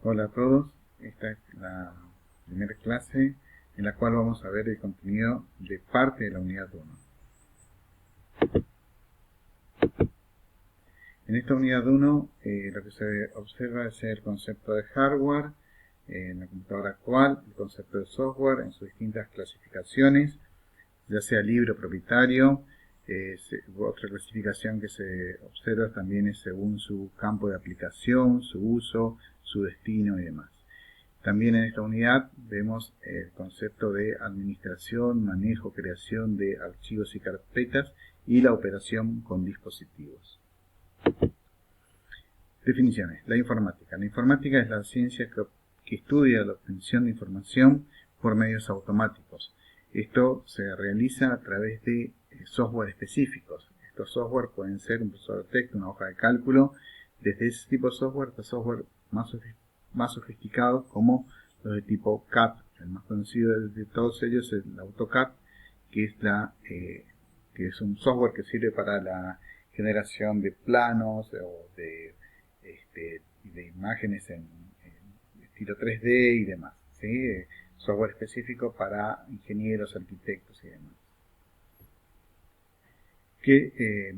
Hola a todos, esta es la primera clase en la cual vamos a ver el contenido de parte de la unidad 1. En esta unidad 1 lo que se observa es el concepto de hardware en la computadora actual, el concepto de software en sus distintas clasificaciones, ya sea libre o propietario. Otra clasificación que se observa también es según su campo de aplicación, su uso, su destino y demás. También en esta unidad vemos el concepto de administración, manejo, creación de archivos y carpetas y la operación con dispositivos. Definiciones. La informática. La informática es la ciencia que estudia la obtención de información por medios automáticos. Esto se realiza a través de software específicos. Estos software pueden ser un procesador de texto, una hoja de cálculo, desde ese tipo de software hasta software más sofisticados como los de tipo CAD. El más conocido de todos ellos es el AutoCAD, que es un software que sirve para la generación de planos o de imágenes en estilo 3D y demás, ¿sí? Software específico para ingenieros, arquitectos y demás. ¿Qué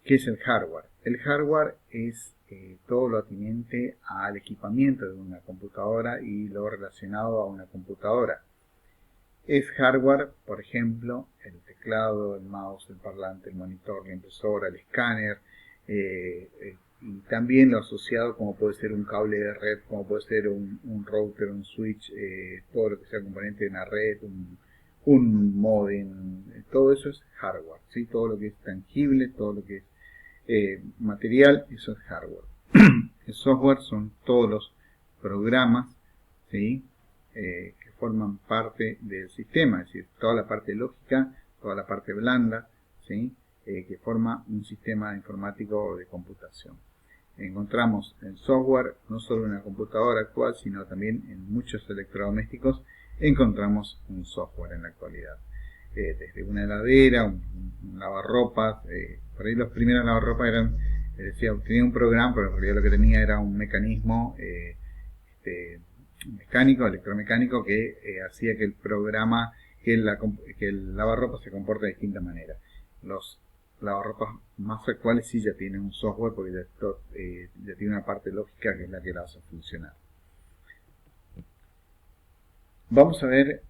es el hardware? El hardware es todo lo atinente al equipamiento de una computadora y lo relacionado a una computadora. Es hardware, por ejemplo, el teclado, el mouse, el parlante, el monitor, la impresora, el escáner, y también lo asociado como puede ser un cable de red, como puede ser un router, un switch, todo lo que sea componente de una red, un modem, todo eso es hardware, ¿sí? Todo lo que es tangible, todo lo que es material, eso es hardware. El software son todos los programas, ¿sí? Que forman parte del sistema, es decir, toda la parte lógica, toda la parte blanda, ¿sí? Que forma un sistema informático de computación. Encontramos el software no solo en la computadora actual, sino también en muchos electrodomésticos encontramos un software en la actualidad. Desde una heladera, un lavarropas, por ahí los primeros lavarropas tenía un programa, pero en realidad lo que tenía era un mecanismo mecánico, electromecánico, que hacía que el programa, que el lavarropa se comporte de distinta manera. Los lavarropas más actuales sí ya tienen un software porque ya tiene una parte lógica que es la que la hace funcionar. Vamos a ver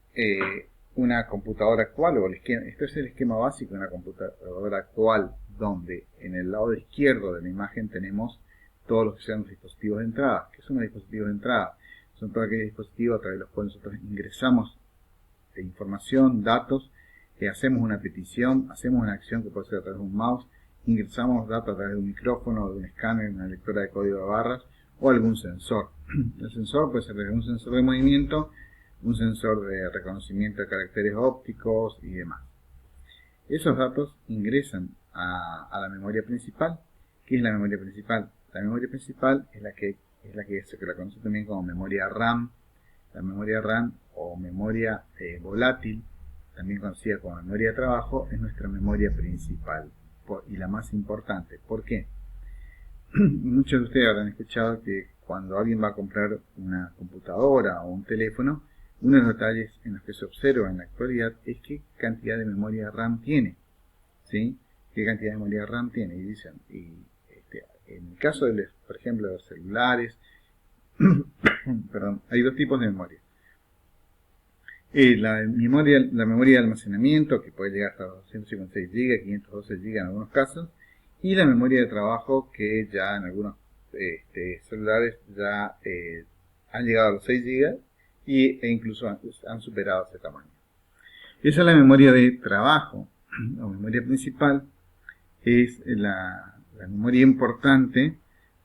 una computadora actual, o el esquema. Esto es el esquema básico de una computadora actual, donde en el lado izquierdo de la imagen tenemos todos los que sean los dispositivos de entrada. ¿Qué son los dispositivos de entrada? Son todos aquellos dispositivos a través de los cuales nosotros ingresamos información, datos, hacemos una petición, hacemos una acción que puede ser a través de un mouse, ingresamos datos a través de un micrófono, de un escáner, una lectora de código de barras o algún sensor. El sensor puede ser desde un sensor de movimiento, un sensor de reconocimiento de caracteres ópticos y demás. Esos datos ingresan a la memoria principal. ¿Qué es la memoria principal? La memoria principal es la que se la conoce también como memoria RAM. La memoria RAM o memoria volátil, también conocida como memoria de trabajo, es nuestra memoria principal y la más importante. ¿Por qué? Muchos de ustedes habrán escuchado que cuando alguien va a comprar una computadora o un teléfono, uno de los detalles en los que se observa en la actualidad es qué cantidad de memoria RAM tiene, ¿sí? ¿Qué cantidad de memoria RAM tiene? Y dicen, en el caso por ejemplo, de los celulares, perdón, hay dos tipos de memoria. La memoria de almacenamiento, que puede llegar hasta 256 GB, 512 GB en algunos casos, y la memoria de trabajo, que ya en algunos celulares ya han llegado a los 6 GB e incluso han superado ese tamaño. Esa es la memoria de trabajo, la memoria principal. Es la memoria importante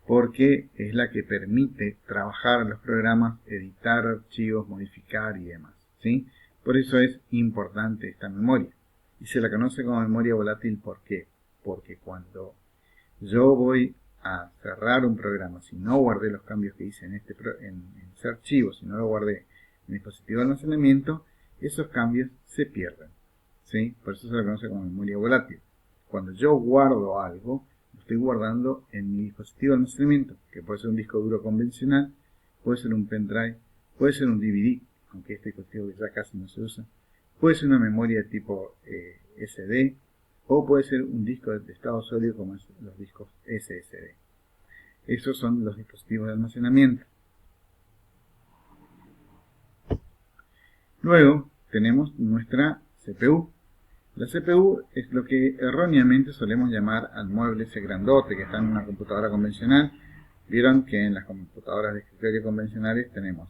porque es la que permite trabajar en los programas, editar archivos, modificar y demás, ¿sí? Por eso es importante esta memoria. Y se la conoce como memoria volátil, ¿por qué? Porque cuando yo voy a cerrar un programa, si no guardé los cambios que hice en ese archivo, si no lo guardé en el dispositivo de almacenamiento, esos cambios se pierden, ¿sí? Por eso se la conoce como memoria volátil. Cuando yo guardo algo, lo estoy guardando en mi dispositivo de almacenamiento, que puede ser un disco duro convencional puede ser un pendrive, puede ser un DVD, aunque este dispositivo ya casi no se usa, puede ser una memoria de tipo SD, o puede ser un disco de estado sólido como los discos SSD. Esos son los dispositivos de almacenamiento. Luego tenemos nuestra CPU. La CPU es lo que erróneamente solemos llamar al mueble ese grandote que está en una computadora convencional. Vieron que en las computadoras de escritorio convencionales tenemos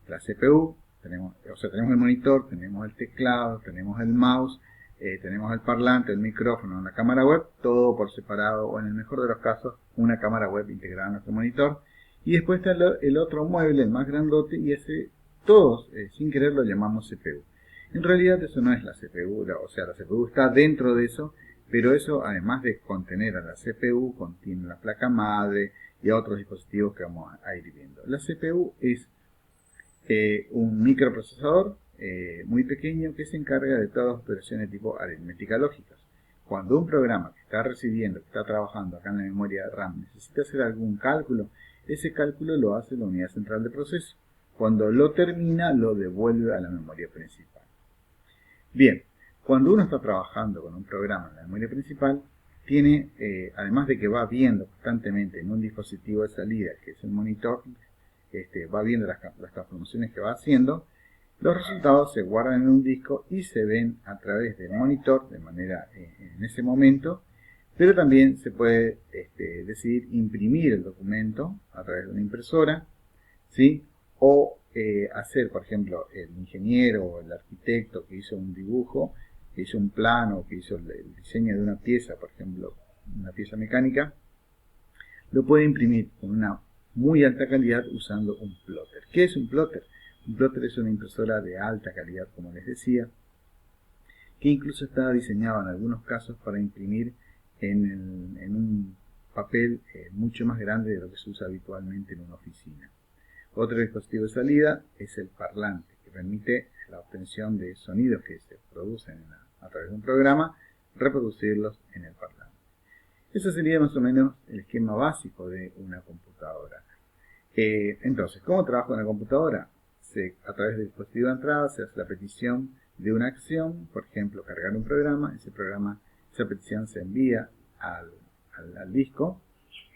la CPU, tenemos el monitor, tenemos el teclado, tenemos el mouse, tenemos el parlante, el micrófono, una cámara web, todo por separado, o en el mejor de los casos, una cámara web integrada en nuestro monitor. Y después está el otro mueble, el más grandote, y ese todos, sin querer, lo llamamos CPU. En realidad eso no es la CPU, o sea, la CPU está dentro de eso, pero eso, además de contener a la CPU, contiene la placa madre y a otros dispositivos que vamos a ir viendo. La CPU es un microprocesador muy pequeño que se encarga de todas las operaciones tipo aritmética lógicas. Cuando un programa que está recibiendo, que está trabajando acá en la memoria RAM, necesita hacer algún cálculo, ese cálculo lo hace la unidad central de proceso. Cuando lo termina, lo devuelve a la memoria principal. Bien, cuando uno está trabajando con un programa en la memoria principal, tiene, además de que va viendo constantemente en un dispositivo de salida, que es el monitor, va viendo las transformaciones que va haciendo, los resultados se guardan en un disco y se ven a través del monitor de manera en ese momento, pero también se puede decidir imprimir el documento a través de una impresora, ¿sí? O hacer, por ejemplo, el ingeniero o el arquitecto que hizo un dibujo, que hizo un plano, que hizo el diseño de una pieza, por ejemplo, una pieza mecánica, lo puede imprimir con una muy alta calidad usando un plotter. ¿Qué es un plotter? Un plotter es una impresora de alta calidad, como les decía, que incluso está diseñado en algunos casos para imprimir en un papel mucho más grande de lo que se usa habitualmente en una oficina. Otro dispositivo de salida es el parlante, que permite la obtención de sonidos que se producen a través de un programa, reproducirlos en el parlante. Ese sería más o menos el esquema básico de una computadora. Entonces, ¿cómo trabaja una computadora? A través del dispositivo de entrada se hace la petición de una acción, por ejemplo, cargar un programa. Esa petición se envía al disco.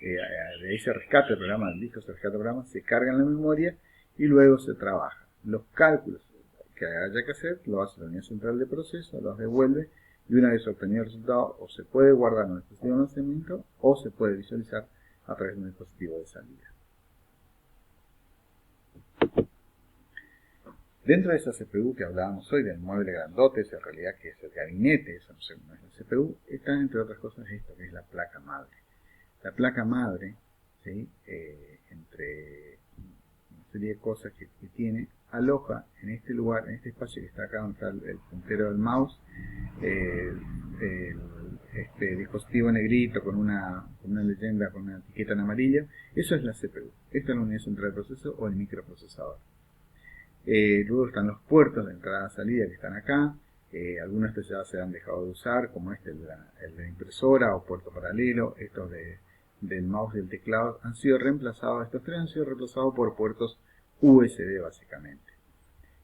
De ahí se rescata el programa del disco, se rescata el programa, se carga en la memoria y luego se trabaja. Los cálculos que haya que hacer lo hace la unidad central de proceso, los devuelve y una vez obtenido el resultado o se puede guardar en un dispositivo de almacenamiento o se puede visualizar a través de un dispositivo de salida. Dentro de esa CPU que hablábamos hoy, del mueble grandote, en realidad que es el gabinete, eso no es la CPU, está entre otras cosas esto, que es la placa madre. La placa madre, ¿sí? Entre una serie de cosas que tiene, aloja en este lugar, en este espacio que está acá donde está el puntero del mouse, este dispositivo negrito con una leyenda, con una etiqueta en amarillo. Eso es la CPU. Esta es la unidad central de proceso o el microprocesador. Luego están los puertos de entrada y salida que están acá. Algunos de estos ya se han dejado de usar, como el de la impresora o puerto paralelo. Estos del mouse y el teclado han sido reemplazados, estos tres han sido reemplazados por puertos USB básicamente.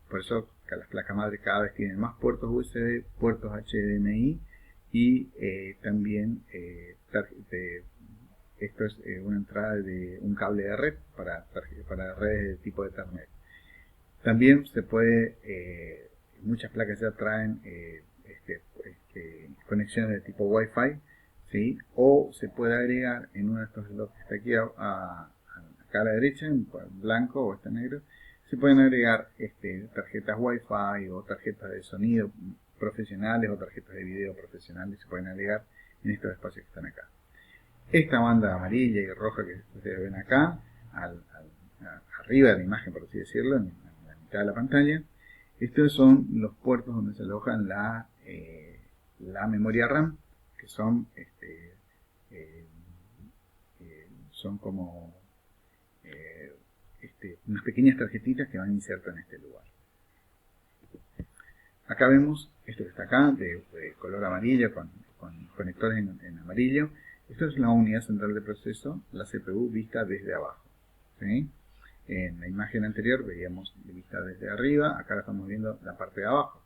Por eso que las placas madre cada vez tienen más puertos USB, puertos HDMI y también esto es una entrada de un cable de red para redes de tipo Ethernet. También se puede, muchas placas ya traen conexiones de tipo Wi-Fi, ¿sí? O se puede agregar en uno de estos slots que está aquí acá a la derecha, en blanco o está negro, se pueden agregar tarjetas Wi-Fi o tarjetas de sonido profesionales o tarjetas de video profesionales, se pueden agregar en estos espacios que están acá. Esta banda amarilla y roja que ustedes ven acá, arriba de la imagen por así decirlo, en la mitad de la pantalla, estos son los puertos donde se alojan la memoria RAM, que son como unas pequeñas tarjetitas que van insertas en este lugar. Acá vemos esto que está acá, de color amarillo, con conectores en amarillo. Esto es la unidad central de proceso, la CPU vista desde abajo, ¿sí? En la imagen anterior veíamos la vista desde arriba, acá estamos viendo la parte de abajo.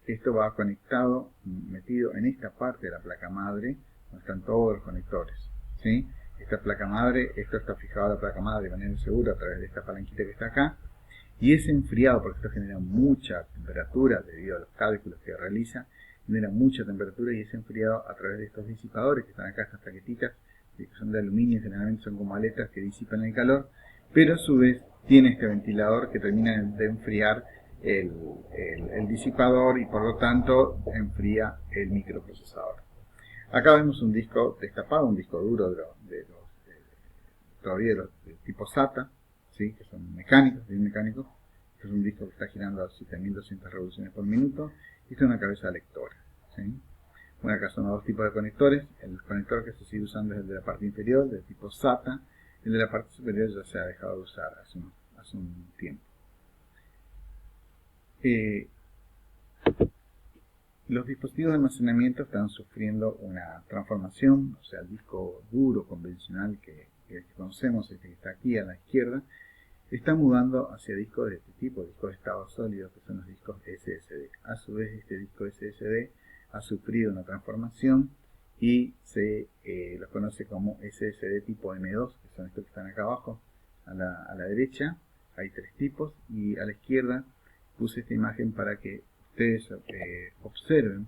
Esto va conectado, metido en esta parte de la placa madre, donde están todos los conectores, ¿sí? Esta placa madre, esto está fijado a la placa madre de manera segura a través de esta palanquita que está acá, y es enfriado porque esto genera mucha temperatura debido a los cálculos que realiza, genera mucha temperatura y es enfriado a través de estos disipadores que están acá, estas plaquetitas, que son de aluminio, generalmente son como aletas que disipan el calor, pero a su vez tiene este ventilador que termina de enfriar el disipador y por lo tanto enfría el microprocesador. Acá vemos un disco destapado, un disco duro todavía de los de tipo SATA, ¿sí? Que son mecánicos, bien mecánicos. Este es un disco que está girando a 7200 revoluciones por minuto. Y esta es una cabeza lectora, ¿sí? Bueno, acá son los dos tipos de conectores. El conector que se sigue usando es el de la parte inferior, del tipo SATA. El de la parte superior ya se ha dejado de usar hace un tiempo. Los dispositivos de almacenamiento están sufriendo una transformación, o sea, el disco duro convencional que conocemos, este que está aquí a la izquierda, está mudando hacia discos de este tipo, discos de estado sólido, que son los discos SSD. A su vez, este disco SSD ha sufrido una transformación y se los conoce como SSD tipo M2, que son estos que están acá abajo, a la derecha. Hay tres tipos y a la izquierda puse esta imagen para que ustedes observen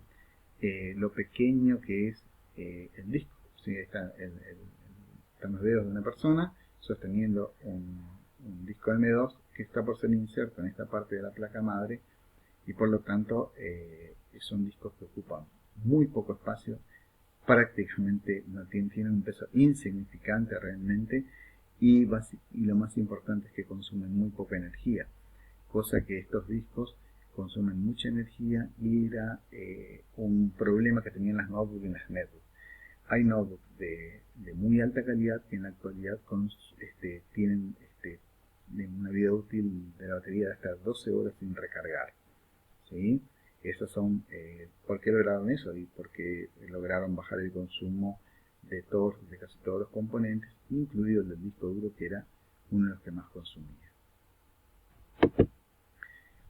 lo pequeño que es el disco. ¿Sí? Están los dedos de una persona sosteniendo un disco M2 que está por ser inserto en esta parte de la placa madre y por lo tanto son discos que ocupan muy poco espacio, prácticamente no tienen un peso insignificante realmente y lo más importante es que consumen muy poca energía, cosa que estos discos consumen mucha energía y era un problema que tenían las notebooks y las netbooks. Hay notebooks de muy alta calidad que en la actualidad tienen una vida útil de la batería de hasta 12 horas sin recargar, ¿sí? Esos son, ¿por qué lograron eso? Y porque lograron bajar el consumo de casi todos los componentes, incluido el del disco duro, que era uno de los que más consumía.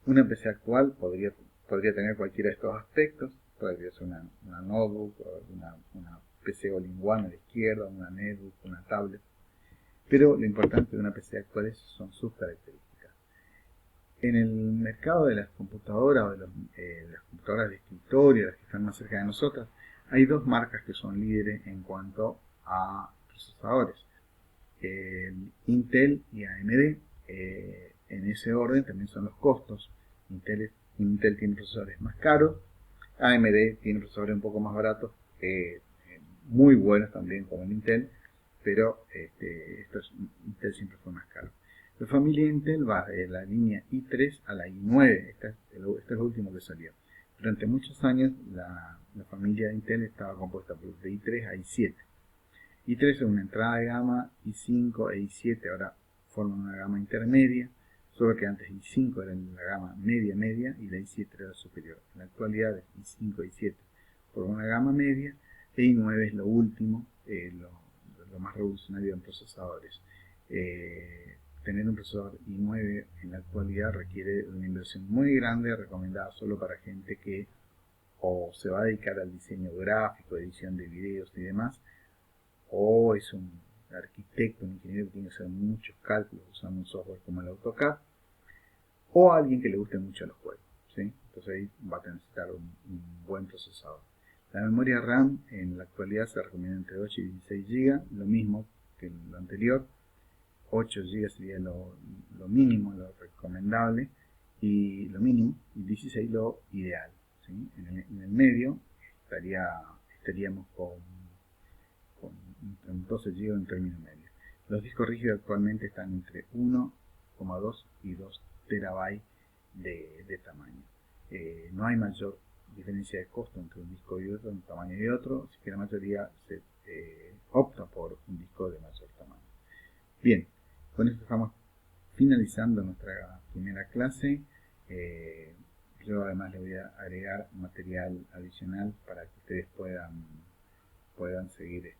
Una PC actual podría tener cualquiera de estos aspectos. Podría ser una notebook, una PC all-in-one a la izquierda, una netbook, una tablet. Pero lo importante de una PC actual son sus características. En el mercado de las computadoras o de las computadoras de escritorio, las que están más cerca de nosotras, hay dos marcas que son líderes en cuanto a procesadores. Intel y AMD. En ese orden también son los costos. Intel tiene procesadores más caros, AMD tiene procesadores un poco más baratos, muy buenos también como el Intel, pero Intel siempre fue más caro. La familia Intel va de la línea i3 a la i9, este es lo último que salió. Durante muchos años la familia de Intel estaba compuesta por de i3 a i7. i3 es una entrada de gama, i5 e i7 ahora forman una gama intermedia, solo que antes i5 era la gama media y la i7 era la superior. En la actualidad es i5 e i7 por una gama media e i9 es lo último, lo más revolucionario en procesadores. Tener un procesador i9 en la actualidad requiere una inversión muy grande, recomendada solo para gente que o se va a dedicar al diseño gráfico, edición de videos y demás, o es un arquitecto, un ingeniero que tiene que hacer muchos cálculos usando un software como el AutoCAD, o alguien que le guste mucho los juegos, ¿sí? Entonces ahí va a necesitar un buen procesador. La memoria RAM en la actualidad se recomienda entre 8 y 16 GB, lo mismo que en lo anterior. 8 GB sería lo mínimo, lo recomendable, y lo mínimo, y 16 lo ideal, ¿sí? En el medio estaríamos con 12 GB en término medio. Los discos rígidos actualmente están entre 1,2 y 2 terabytes de tamaño. No hay mayor diferencia de costo entre un disco y otro, un tamaño y otro, así que la mayoría se opta por un disco de mayor tamaño. Bien, con esto estamos finalizando nuestra primera clase. Yo además le voy a agregar material adicional para que ustedes puedan seguir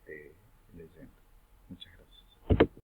leyendo. Muchas gracias.